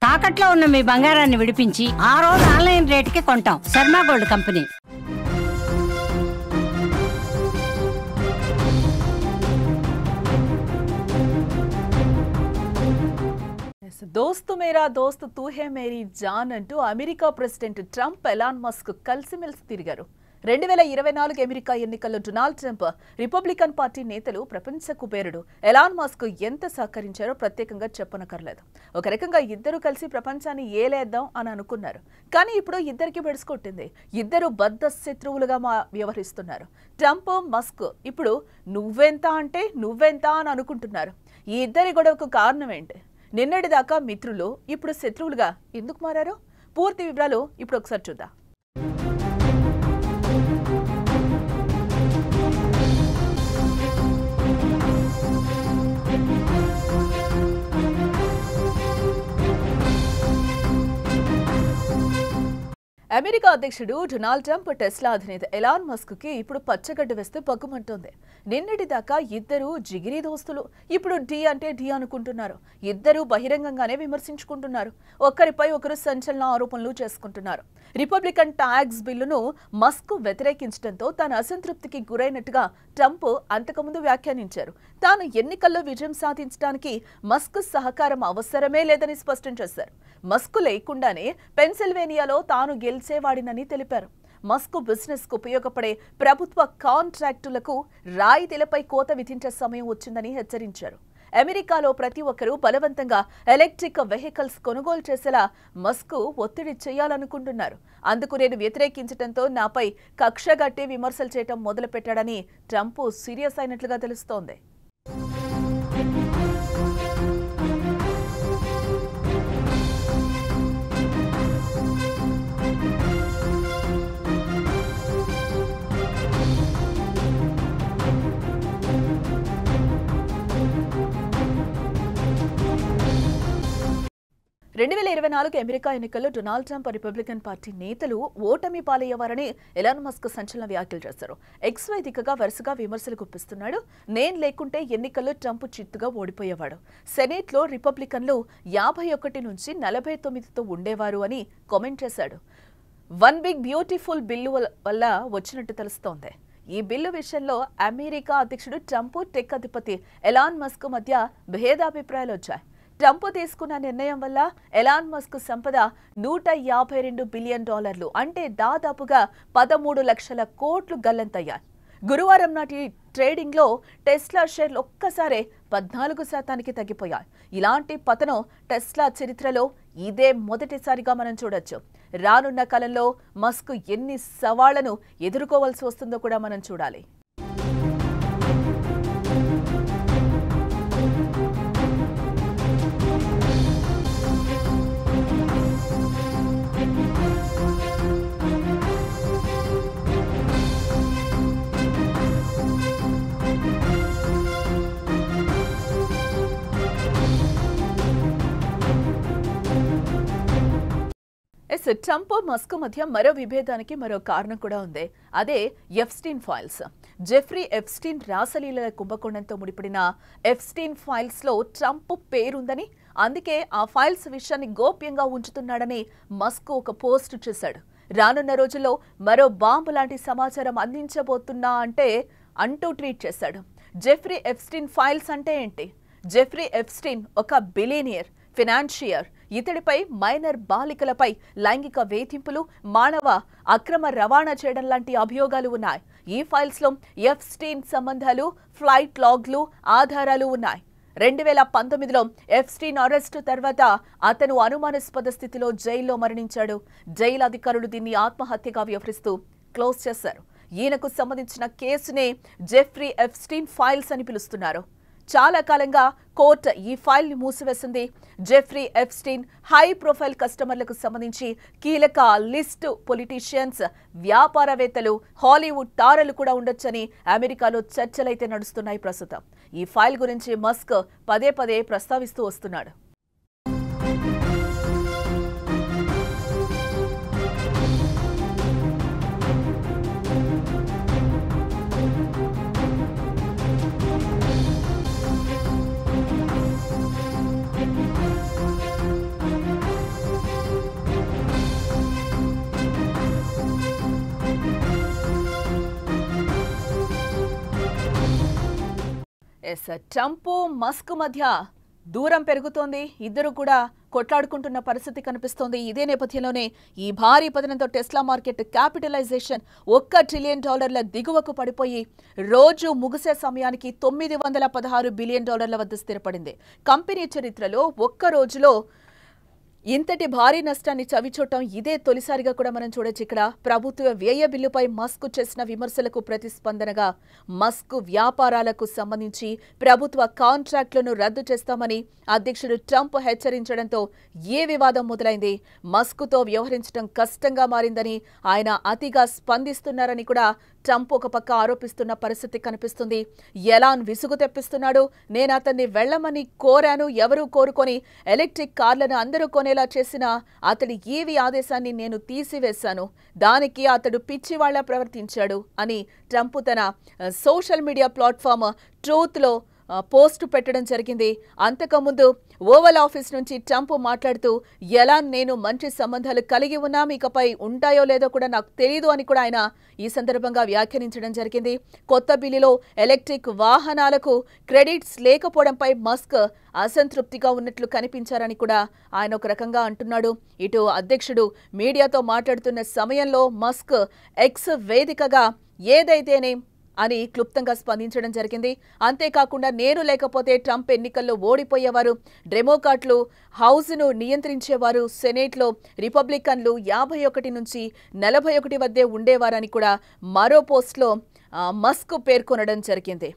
తాకట్లో ఉన్న మీ బంగారాన్ని విడిపించి ఆ రోజు ఆన్లైన్ రేటుకి కొంటాం. Sharma gold company. దోస్తు మేరా దోస్తు తూ హే మేరీ జాన్ అంటూ America president Trump Elon Musk కలిసిమెలిసి తిరిగారు. 2024 అమెరికా ఎన్నికల్లో డొనాల్డ్ ట్రంప్ రిపబ్లికన్ పార్టీ నేతలు ప్రపంచ కుబేరుడు ఎలాన్ మస్క్ ఎంత సహకరించారో ప్రత్యేకంగా చెప్పనక్కర్లేదు. ఒక రకంగా ఇద్దరు కలిసి ప్రపంచాన్ని ఏలేద్దాం అని అనుకున్నారు. కానీ ఇప్పుడు ఇద్దరికి బెడుసుకొట్టింది. ఇద్దరు బద్ధ శత్రువులుగా వ్యవహరిస్తున్నారు. ట్రంప్ మస్క్ ఇప్పుడు నువ్వెంత అంటే నువ్వెంత అని అనుకుంటున్నారు. ఈ ఇద్దరి గొడవకు కారణం ఏంటి? నిన్నటిదాకా మిత్రులు ఇప్పుడు శత్రువులుగా ఎందుకు మారారు? పూర్తి వివరాలు ఇప్పుడు ఒకసారి చూద్దాం. అమెరికా అధ్యక్షుడు డొనాల్డ్ ట్రంప్ టెస్లా అధినేత ఎలాన్ మస్క్ కి ఇప్పుడు పచ్చగడ్డ వేస్తే పగ్గుమంటోంది. నిన్నటిదాకా ఇద్దరు జిగిరి దోస్తులు, ఇప్పుడు డి అంటే డి అనుకుంటున్నారు. ఇద్దరు బహిరంగంగానే విమర్శించుకుంటున్నారు. ఒకరిపై ఒకరు సంచలన ఆరోపణలు చేసుకుంటున్నారు. రిపబ్లికన్ ట్యాక్స్ బిల్లును మస్క్ వ్యతిరేకించడంతో తాను అసంతృప్తికి గురైనట్టుగా ట్రంప్ అంతకుముందు వ్యాఖ్యానించారు. తాను ఎన్నికల్లో విజయం సాధించడానికి మస్క్ సహకారం అవసరమే లేదని స్పష్టం చేశారు. మస్క్ లేకుండానే పెన్సిల్వేనియాలో తాను గెలిచేవాడినని తెలిపారు. మస్క్ బిజినెస్ కు ఉపయోగపడే ప్రభుత్వ కాంట్రాక్టులకు రాయితీలపై కోత విధించే సమయం వచ్చిందని హెచ్చరించారు. అమెరికాలో ప్రతి ఒక్కరూ బలవంతంగా ఎలక్ట్రిక్ వెహికల్స్ కొనుగోలు చేసేలా మస్క్ ఒత్తిడి చేయాలనుకుంటున్నారు. అందుకు నేను వ్యతిరేకించడంతో నాపై కక్షగట్టి విమర్శలు చేయడం మొదలుపెట్టాడని ట్రంప్ సీరియస్ అయినట్లుగా తెలుస్తోంది. రెండు 2024 అమెరికా ఎన్నికల్లో డొనాల్డ్ ట్రంప్ రిపబ్లికన్ పార్టీ నేతలు ఓటమి పాలయ్యేవారని ఎలాన్ మస్క్ సంచలన వ్యాఖ్యలు చేశారు. ఎక్స్ వేదికగా వరుసగా విమర్శలు గుప్పిస్తున్నాడు. నేను లేకుంటే ఎన్నికల్లో ట్రంప్ చిత్తుగా ఓడిపోయేవాడు. సెనేట్లో రిపబ్లికన్లు 51 నుంచి 49తో ఉండేవారు అని కామెంట్ చేశాడు. వన్ బిగ్ బ్యూటిఫుల్ బిల్లు వల్ల వచ్చినట్టు తెలుస్తోంది. ఈ బిల్లు విషయంలో అమెరికా అధ్యక్షుడు ట్రంప్ టెక్ అధిపతి ఎలాన్ మస్క్ మధ్య భేదాభిప్రాయాలు వచ్చాయి. ట్రంప్ తీసుకున్న నిర్ణయం వల్ల ఎలాన్ మస్క్ సంపద $152 బిలియన్, అంటే దాదాపుగా 13 లక్షల కోట్లు గల్లంతయ్యాయి. గురువారం నాటి ట్రేడింగ్ లో టెస్లా షేర్లు ఒక్కసారే 14% తగ్గిపోయాయి. ఇలాంటి పతనం టెస్లా చరిత్రలో ఇదే మొదటిసారిగా మనం చూడొచ్చు. రానున్న కాలంలో మస్క్ ఎన్ని సవాళ్లను ఎదుర్కోవాల్సి వస్తుందో కూడా మనం చూడాలి. ట్రంప్ మస్క్ మధ్య మరో విభేదానికి మరో కారణం కూడా ఉంది. అదే ఎఫ్స్టీన్ ఫైల్స్. జెఫ్రీ ఎప్స్టీన్ రాసలీలల కుంభకోణంతో ముడిపడిన ఎప్స్టీన్ ఫైల్స్ లో ట్రంప్ పేరుందని, అందుకే ఆ ఫైల్స్ విషయాన్ని గోప్యంగా ఉంచుతున్నాడని మస్క్ ఒక పోస్ట్ చేశాడు. రానున్న రోజుల్లో మరో బాంబు లాంటి సమాచారం అందించబోతున్నా అంటూ ట్వీట్ చేశాడు. జెఫ్రీ ఎప్స్టీన్ ఫైల్స్ అంటే ఏంటి? జెఫ్రీ ఎప్స్టీన్ ఒక బిలియనియర్, ఫినాన్షియర్. ఇతడిపై మైనర్ బాలికలపై లైంగిక వేధింపులు, మానవ అక్రమ రవాణా చేయడం లాంటి అభియోగాలు ఉన్నాయి. ఈ ఫైల్స్ లో ఎప్స్టీన్ సంబంధాలు, ఫ్లైట్ లాగ్లు, ఆధారాలు ఉన్నాయి. 2019లో ఎప్స్టీన్ అరెస్టు తర్వాత అతను అనుమానాస్పద స్థితిలో జైల్లో మరణించాడు. జైలు అధికారులు దీన్ని ఆత్మహత్యగా వ్యవహరిస్తూ క్లోజ్ చేశారు. ఈయనకు సంబంధించిన కేసునే జెఫ్రీ ఎప్స్టీన్ ఫైల్స్ అని పిలుస్తున్నారు. చాలా కాలంగా కోర్టు ఈ ఫైల్ ని మూసివేసింది. జెఫ్రీ ఎప్స్టీన్ హై ప్రొఫైల్ కస్టమర్లకు సంబంధించి కీలక లిస్టు పొలిటీషియన్స్, వ్యాపారవేత్తలు, హాలీవుడ్ తారలు కూడా ఉండొచ్చని అమెరికాలో చర్చలైతే నడుస్తున్నాయి ప్రస్తుతం. ఈ ఫైల్ గురించి మస్క్ పదే పదే ప్రస్తావిస్తూ వస్తున్నాడు. ఎస్, ట్రంప్ మస్క్ మధ్య దూరం పెరుగుతోంది. ఇద్దరు కూడా కొట్లాడుకుంటున్న పరిస్థితి కనిపిస్తోంది. ఇదే నేపథ్యంలోనే ఈ భారీ పతనంతో టెస్లా మార్కెట్ క్యాపిటలైజేషన్ $1 ట్రిలియన్ దిగువకు పడిపోయి రోజు ముగిసే సమయానికి $916 బిలియన్ వద్ద స్థిరపడింది. కంపెనీ చరిత్రలో ఒక్క రోజులో ఇంతటి భారీ నష్టాన్ని చవిచూడటం ఇదే తొలిసారిగా కూడా మనం చూడొచ్చు. ఇక్కడ ప్రభుత్వ వ్యయ బిల్లుపై మస్క్ చేసిన విమర్శలకు ప్రతిస్పందనగా మస్క్ వ్యాపారాలకు సంబంధించి ప్రభుత్వ కాంట్రాక్టులను రద్దు చేస్తామని అధ్యక్షుడు ట్రంప్ హెచ్చరించడంతో ఏ వివాదం మొదలైంది. మస్క్తో వ్యవహరించడం కష్టంగా మారిందని, ఆయన అతిగా స్పందిస్తున్నారని కూడా ట్రంప్ ఒక పక్క ఆరోపిస్తున్న పరిస్థితి కనిపిస్తుంది. ఎలాన్ విసుగు తెప్పిస్తున్నాడు, నేను అతన్ని వెళ్లమని కోరాను, ఎవరూ కోరుకొని ఎలక్ట్రిక్ కార్లను అందరూ కొనేలా చేసిన అతడి ఈవీ ఆదేశాన్ని నేను తీసివేశాను, దానికి అతడు పిచ్చివాళ్ల ప్రవర్తించాడు అని ట్రంప్ తన సోషల్ మీడియా ప్లాట్ఫామ్ ట్రూత్లో పోస్టు పెట్టడం జరిగింది. అంతకుముందు ఓవల్ ఆఫీస్ నుంచి ట్రంప్ మాట్లాడుతూ ఎలాన్ నేను మంచి సంబంధాలు కలిగి ఉన్నాం, ఇకపై ఉంటాయో లేదో కూడా నాకు తెలియదు అని కూడా ఆయన ఈ సందర్భంగా వ్యాఖ్యానించడం జరిగింది. కొత్త బిల్లులో ఎలక్ట్రిక్ వాహనాలకు క్రెడిట్స్ లేకపోవడంపై మస్క్ అసంతృప్తిగా ఉన్నట్లు కనిపించారని కూడా ఆయన ఒక రకంగా అంటున్నాడు. ఇటు అధ్యక్షుడు మీడియాతో మాట్లాడుతున్న సమయంలో మస్క్ ఎక్స్ వేదికగా ఏదైతేనే అని క్లుప్తంగా స్పందించడం జరిగింది. అంతేకాకుండా నేను లేకపోతే ట్రంప్ ఎన్నికల్లో ఓడిపోయేవారు, డెమోక్రాట్లు హౌస్ను నియంత్రించేవారు, సెనేట్లో రిపబ్లికన్లు 51 నుంచి 41 వద్దే ఉండేవారని కూడా మరో పోస్ట్లో మస్క్ పేర్కొనడం జరిగింది.